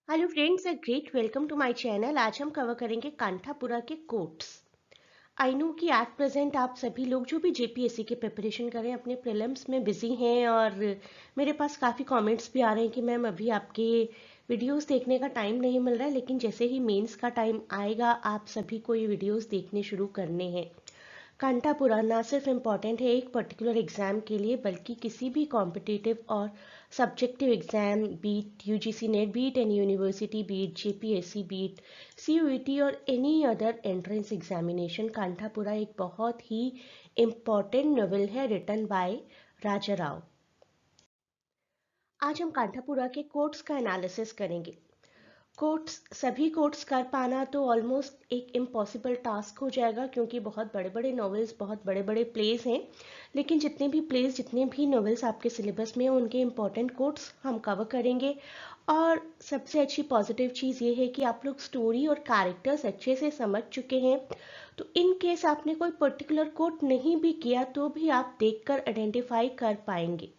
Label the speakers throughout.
Speaker 1: Hello friends, a great welcome to my channel. आज हम cover करेंगे कांठापुरा के कोट्स। आई नो कि एट प्रेजेंट आप सभी लोग जो भी जेपीएससी के प्रिपरेशन कर रहे हैं अपने प्रीलिम्स में बिजी हैं और मेरे पास काफ़ी कमेंट्स भी आ रहे हैं कि मैम अभी आपके वीडियोस देखने का टाइम नहीं मिल रहा है, लेकिन जैसे ही मेंस का टाइम आएगा आप सभी को ये वीडियोस देखने शुरू करने हैं। कांटापुरा ना सिर्फ इम्पॉर्टेंट है एक पर्टिकुलर एग्ज़ाम के लिए, बल्कि किसी भी कॉम्पिटिटिव और subjective exam, be it UGC NET, be it any university, be it JPSC, be it CUET और any other entrance examination, Kanthapura एक बहुत ही इम्पॉर्टेंट नॉवेल है रिटन बाय राजा राव। आज हम कांटापुरा के कोट्स का एनालिसिस करेंगे। कोट्स सभी कोट्स कर पाना तो ऑलमोस्ट एक इम्पॉसिबल टास्क हो जाएगा, क्योंकि बहुत बड़े बड़े नॉवेल्स, बहुत बड़े बड़े प्लेस हैं। लेकिन जितने भी प्लेस, जितने भी नॉवेल्स आपके सिलेबस में हैं, उनके इम्पॉर्टेंट कोट्स हम कवर करेंगे। और सबसे अच्छी पॉजिटिव चीज़ ये है कि आप लोग स्टोरी और कैरेक्टर्स अच्छे से समझ चुके हैं। तो इन केस आपने कोई पर्टिकुलर कोट नहीं भी किया तो भी आप देखकर आइडेंटिफाई कर पाएंगे।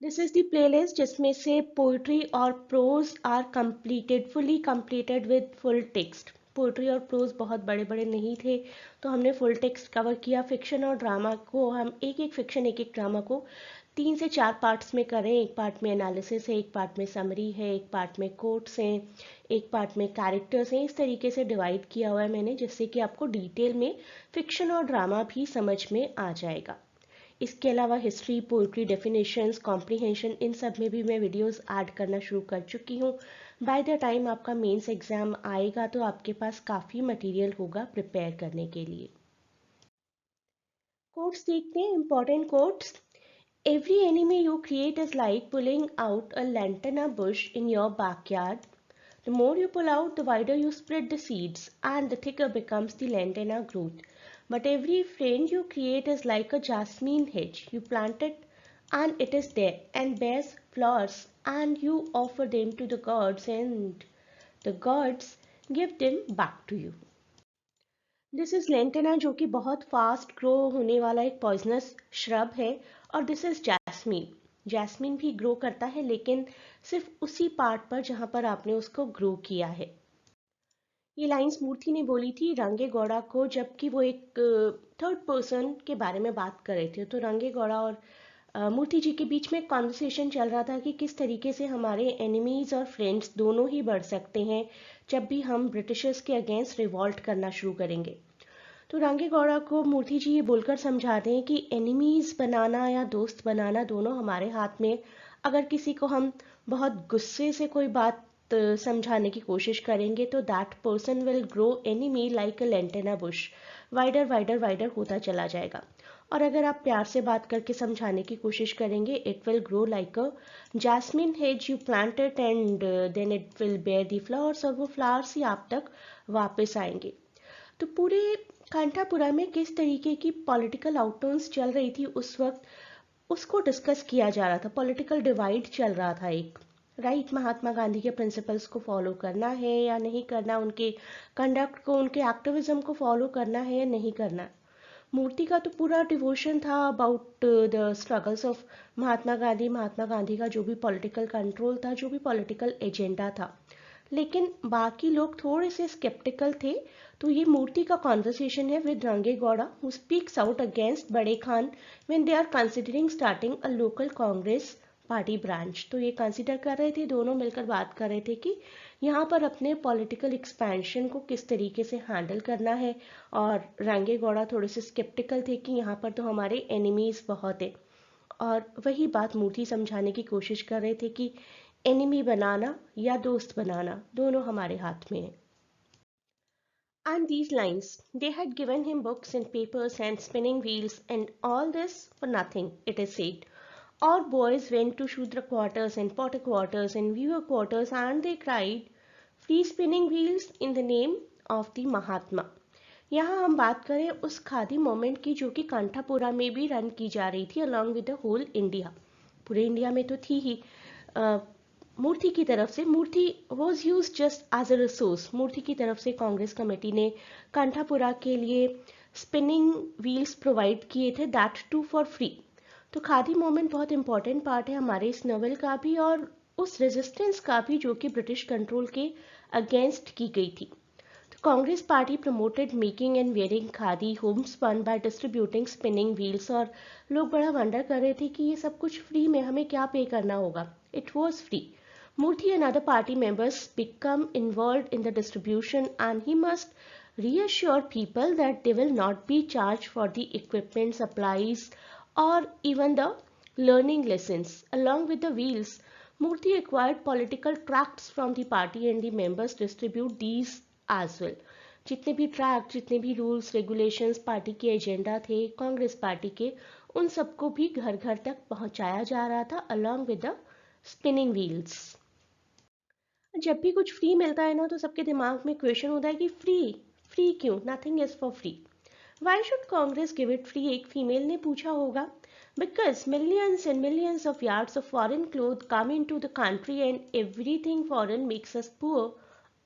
Speaker 1: दिस इज द प्लेलिस्ट जिसमें से पोइट्री और prose are completed, fully completed with full text. Poetry और प्रोज बहुत बड़े बड़े नहीं थे तो हमने फुल टेक्स्ट कवर किया। फिक्शन और ड्रामा को हम एक एक फिक्शन, एक एक ड्रामा को 3 से 4 पार्ट्स में करें। एक पार्ट में एनालिसिस है, एक पार्ट में समरी है, एक पार्ट में कोट्स हैं, एक पार्ट में कैरेक्टर्स हैं। इस तरीके से डिवाइड किया हुआ है मैंने, जिससे कि आपको डिटेल में फिक्शन और ड्रामा भी समझ में आ जाएगा। इसके अलावा हिस्ट्री, पोइट्री, डेफिनेशंस, कॉम्प्रिहेंशन, इन सब में भी मैं वीडियोस ऐड करना शुरू कर चुकी हूँ। बाय द टाइम आपका मेंस एग्जाम आएगा तो आपके पास काफ़ी मटेरियल होगा प्रिपेयर करने के लिए। कोट्स देखते हैं, important quotes. Every enemy you create is like pulling out a lantana bush in your backyard. The more you pull out, the wider you spread the seeds, and the thicker becomes the lantana growth. But every friend you create is like a jasmine hedge. You plant it, and it is there, and bears flowers, and you offer them to the gods, and the gods give them back to you. This is lantana, जो कि बहुत fast grow होने वाला एक poisonous shrub है। और this is jasmine. Jasmine भी grow करता है, लेकिन सिर्फ उसी पार्ट पर जहां पर आपने उसको ग्रो किया है। ये लाइंस मूर्ति ने बोली थी रंगे गौड़ा को, जबकि वो एक थर्ड पर्सन के बारे में बात कर रहे थे। तो रंगे गौड़ा और मूर्ति जी के बीच में एक कॉन्वर्सेशन चल रहा था कि किस तरीके से हमारे एनिमीज और फ्रेंड्स दोनों ही बढ़ सकते हैं जब भी हम ब्रिटिशर्स के अगेंस्ट रिवॉल्ट करना शुरू करेंगे। तो रांगे गौड़ा को मूर्ति जी ये बोलकर समझाते हैं कि एनिमीज बनाना या दोस्त बनाना दोनों हमारे हाथ में। अगर किसी को हम बहुत गुस्से से कोई बात समझाने की कोशिश करेंगे तो that person will grow enemy like a lantana Bush, wider wider wider होता चला जाएगा। और अगर आप प्यार से बात करके समझाने की कोशिश करेंगे, it will grow like a jasmine hedge, you plant it and then it will bear the flowers, और वो फ्लावर्स ही आप तक वापस आएंगे। तो पूरे कांठापुरा में किस तरीके की पॉलिटिकल आउटटर्न्स चल रही थी उस वक्त, उसको डिस्कस किया जा रहा था। पॉलिटिकल डिवाइड चल रहा था एक, राइट। महात्मा गांधी के प्रिंसिपल्स को फॉलो करना है या नहीं करना, उनके कंडक्ट को, उनके एक्टिविज्म को फॉलो करना है या नहीं करना। मूर्ति का तो पूरा डिवोशन था about the struggles of Mahatma Gandhi, Mahatma Gandhi का जो भी पॉलिटिकल कंट्रोल था, जो भी पॉलिटिकल एजेंडा था। लेकिन बाकी लोग थोड़े से स्केप्टिकल थे। तो ये मूर्ति का कॉन्वर्सेशन है with Range Gowda, who speaks out against Bade Khan when they are considering starting a local Congress party branch. तो ये कंसिडर कर रहे थे, दोनों मिलकर बात कर रहे थे कि यहाँ पर अपने पॉलिटिकल एक्सपेंशन को किस तरीके से हैंडल करना है। और रंगे गौड़ा थोड़े से स्केप्टिकल थे कि यहाँ पर तो हमारे एनिमीज बहुत है। और वही बात मूर्ति समझाने की कोशिश कर रहे थे कि एनिमी बनाना या दोस्त बनाना दोनों हमारे हाथ में है। And these lines, they had given him books and papers and spinning wheels, and all this for nothing, it is said. Our boys went to Shudra quarters and Potter quarters and Viewer quarters, and they cried, free spinning wheels in the name of the Mahatma. यहाँ हम बात करें उस khadi moment की, जो कि कांठापुरा में भी रन की जा रही थी along with the whole India. पूरे इंडिया में तो थी ही। मूर्ति की तरफ से, Moorthy was use just as a resource. Moorthy की तरफ से कांग्रेस कमेटी ने कांठापुरा के लिए स्पिनिंग व्हील्स प्रोवाइड किए थे, दैट टू फॉर फ्री। तो खादी मोमेंट बहुत इंपॉर्टेंट पार्ट है हमारे इस नॉवेल का भी। और उस रेजिस्टेंस का भी जो कि ब्रिटिश कंट्रोल के अगेंस्ट की गई थी। तो Congress party promoted making and wearing khadi homespun by distributing spinning wheels, और लोग बड़ा वंडर कर रहे थे कि ये सब कुछ फ्री में, हमें क्या पे करना होगा। It was free. Murthy and other party members become involved in the distribution, and he must reassure people that they will not be charged for the equipment, supplies, or even the learning lessons. Along with the wheels, Murthy acquired political tracts from the party and the members distribute these as well. जितने भी tract, जितने भी rules regulations party के agenda थे Congress party के, उन सबको भी घर घर तक पहुंचाया जा रहा था along with the spinning wheels. जब भी कुछ फ्री मिलता है ना, तो सबके दिमाग में क्वेश्चन होता है कि फ्री फ्री क्यों, nothing is for free, why should Congress give it free, एक फीमेल ने पूछा होगा। Because millions and millions of yards of foreign cloth come into the country and everything foreign makes us poor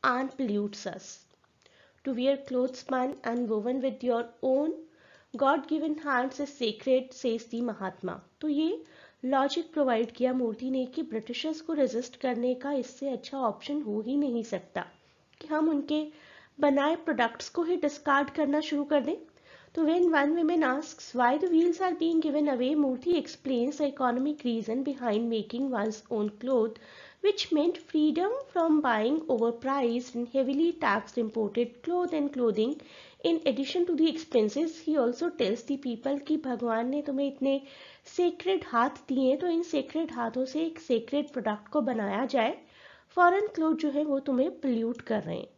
Speaker 1: and pollutes us. To wear clothes spun and woven with your own God given hands is sacred, says the महात्मा। तो ये logic provide किया मूर्ति ने कि Britishers को resist करने का इससे अच्छा ऑप्शन हो ही नहीं सकता कि हम उनके बनाए प्रोडक्ट्स को ही डिस्कार्ड करना शुरू कर दें। तो when one woman asks why the wheels are being given away, Murthy explains the economic reason behind making one's own clothes, which meant freedom from buying overpriced and heavily taxed imported clothes and clothing. In addition to the expenses, he also tells the people कि भगवान ने तुम्हें इतने sacred हाथ दिए, तो इन sacred हाथों से एक सेक्रेड प्रोडक्ट को बनाया जाए। फॉरेन क्लोथ जो है वो तुम्हें पोल्यूट कर रहे हैं।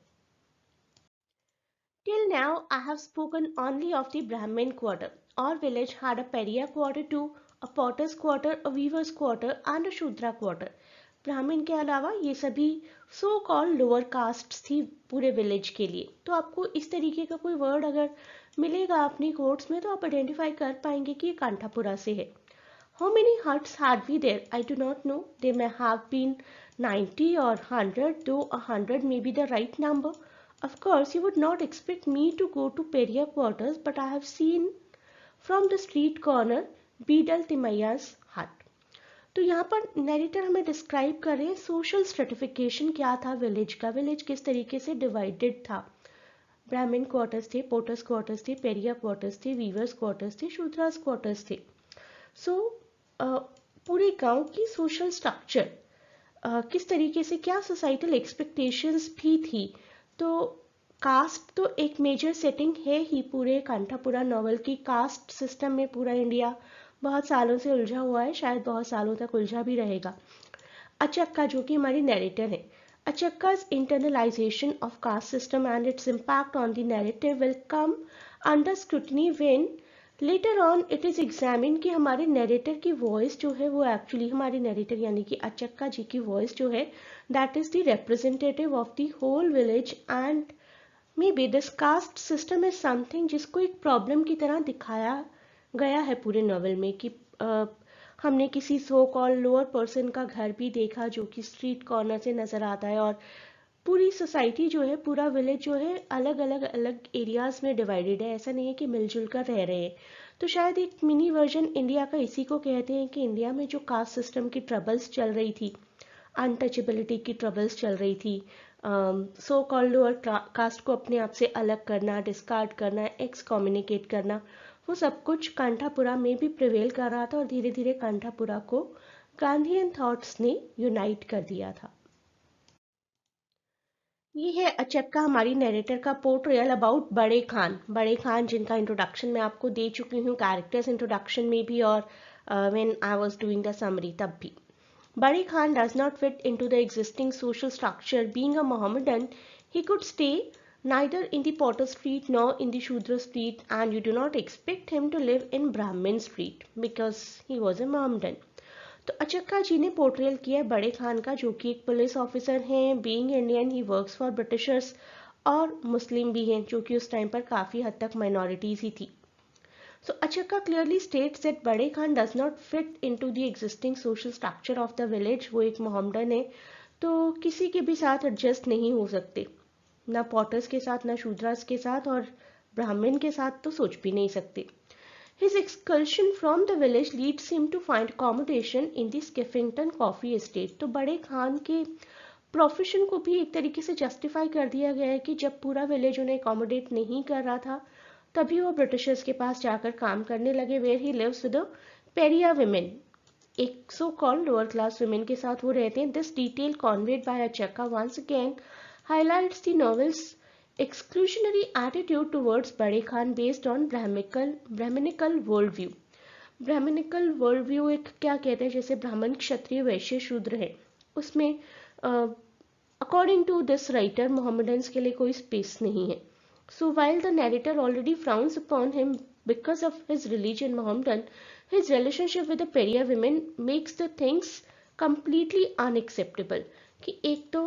Speaker 1: Till now, I have spoken only of the Brahmin quarter. Our village had a Pariah quarter too, a potter's quarter, a weaver's quarter, and a Shudra quarter. ब्राह्मण के अलावा ये सभी सो कॉल्ड लोअर कास्ट थी पूरे विलेज के लिए। तो आपको इस तरीके का कोई वर्ड अगर मिलेगा अपनी कोट्स में, तो आप आइडेंटिफाई कर पाएंगे कि ये कांठापुरा से है। How many huts had we there? I do not know. They may have been 90 or 100, though 100 may be the right number. Of course, you would not expect me to go to Peria quarters, but I have seen from the street corner Beedal Timayya's hut. तो यहाँ पर narrator हमें describe कर रहे हैं social stratification क्या था village का, विलेज किस तरीके से डिवाइडेड था। ब्राह्मण क्वार्टर्स थे, पोटर्स क्वार्टर्स थे, पेरिया क्वार्टर्स थे, वीवर्स क्वार्टर्स थे, शूद्रास क्वार्टर्स थे। सो पूरे गांव की सोशल स्ट्रक्चर किस तरीके से, क्या सोसाइटल एक्सपेक्टेशंस भी थी। तो कास्ट तो एक मेजर सेटिंग है ही पूरे कांठापुरा नॉवल की। कास्ट सिस्टम में पूरा इंडिया बहुत सालों से उलझा हुआ है, शायद बहुत सालों तक उलझा भी रहेगा। अचक्का जो कि हमारी नैरेटर है, Achakka's internalization of caste system and its impact on the narrative will come under scrutiny when later on it is examined कि हमारे नैरेटर की वॉइस जो है वो एक्चुअली, हमारी नैरेटर यानी कि अचक्का जी की वॉइस जो है that is the representative of the whole village, and maybe this caste system is something जिसको एक प्रॉब्लम की तरह दिखाया गया है पूरे नॉवल में कि हमने किसी सो कॉल लोअर पर्सन का घर भी देखा जो कि स्ट्रीट कॉर्नर से नज़र आता है, और पूरी सोसाइटी जो है, पूरा विलेज जो है अलग अलग अलग एरियाज में डिवाइडेड है, ऐसा नहीं है कि मिलजुल कर रह रहे हैं। तो शायद एक मिनी वर्जन इंडिया का इसी को कहते हैं कि इंडिया में जो कास्ट सिस्टम की ट्रबल्स चल रही थी, अनटचेबिलिटी की ट्रबल्स चल रही थी, सो कॉल लोअर कास्ट को अपने आप से अलग करना, डिस्कार्ड करना, एक्स कम्युनिकेट करना, वो सब कुछ कांठापुरा में भी प्रिवेल कर रहा था, और धीरे धीरे कांठापुरा को गांधीयन थॉट्स ने यूनाइट कर दिया था। ये है अचक्का हमारी नैरेटर का पोर्ट्रेयल अबाउट बड़े खान। बड़े खान जिनका इंट्रोडक्शन मैं आपको दे चुकी हूँ कैरेक्टर्स इंट्रोडक्शन में भी, और when I was doing the summary तब भी। Bari Khan does not fit into the existing social structure. Being a Mohammedan, he could stay neither in the Potter Street nor in the Shudra Street, and you do not expect him to live in Brahmin Street because he was a Mohammedan. तो अचक्का जी ने portrayal किया बड़े खान का, जो कि एक police officer हैं, being Indian he works for Britishers, और मुस्लिम भी हैं, जो कि उस टाइम पर काफ़ी हद तक माइनॉरिटीज़ ही थी। So Achakka clearly states that बड़े Khan does not fit into the existing social structure of the village. वो एक मोहम्मदन है, तो किसी के भी साथ एडजस्ट नहीं हो सकते, ना पॉटर्स के साथ, ना शूद्रास के साथ, और ब्राह्मण के साथ तो सोच भी नहीं सकते। His expulsion from the village leads him to find accommodation in the Skeffington Coffee Estate. तो बड़े खान के प्रोफेशन को भी एक तरीके से जस्टिफाई कर दिया गया है कि जब पूरा विलेज उन्हें अकोमोडेट नहीं कर रहा था तभी वो ब्रिटिशर्स के पास जाकर काम करने लगे, where he lives with pariah women, एक so called lower class women के साथ वो रहते हैं. This detail conveyed by Achakka once again highlights the novel's exclusionary attitude towards Bade Khan based on Brahminical worldview. Brahminical world view एक क्या कहते हैं, जैसे ब्राह्मण क्षत्रिय वैश्य शूद्र है, उसमें according to this writer Mohammedans के लिए कोई स्पेस नहीं है. So while the narrator already frowns upon him because of his religion Mohammedan, his relationship with the Peria women makes the things completely unacceptable. कि एक तो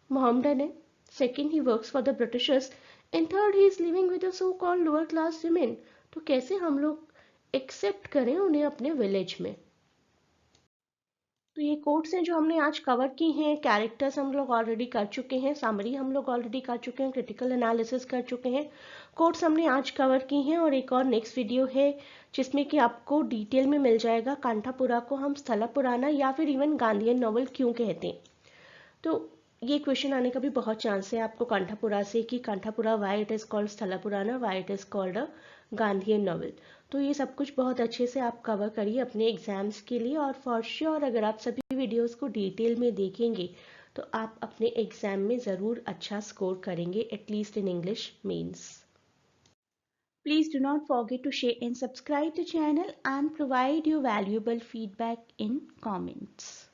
Speaker 1: मोहम्मदन है, second he works for the Britishers, and third he is living with so called lower class women. तो कैसे हम लोग accept करें उन्हें अपने विलेज में. तो ये कोट्स हैं जो हमने आज कवर की हैं. कैरेक्टर्स हम लोग ऑलरेडी कर चुके हैं, समरी हम लोग ऑलरेडी कर चुके हैं, क्रिटिकल एनालिसिस कर चुके हैं. कोट्स हमने आज कवर की हैं और एक और नेक्स्ट वीडियो है जिसमें कि आपको डिटेल में मिल जाएगा कांठापुरा को हम स्थला पुराना या फिर इवन गांधीयन नॉवल क्यों कहते हैं. तो ये क्वेश्चन आने का भी बहुत चांस है आपको कांठापुरा से कि कांठापुरा वाई इट इज़ कॉल्ड स्थला पुराना, why it is called a Gandhian novel. तो ये सब कुछ बहुत अच्छे से आप कवर करिए अपने एग्जाम्स के लिए. और फॉर श्योर अगर आप सभी वीडियोस को डिटेल में देखेंगे तो आप अपने एग्जाम में ज़रूर अच्छा स्कोर करेंगे, at least in English mains. Please do not forget to share and subscribe the channel and provide your valuable feedback in comments.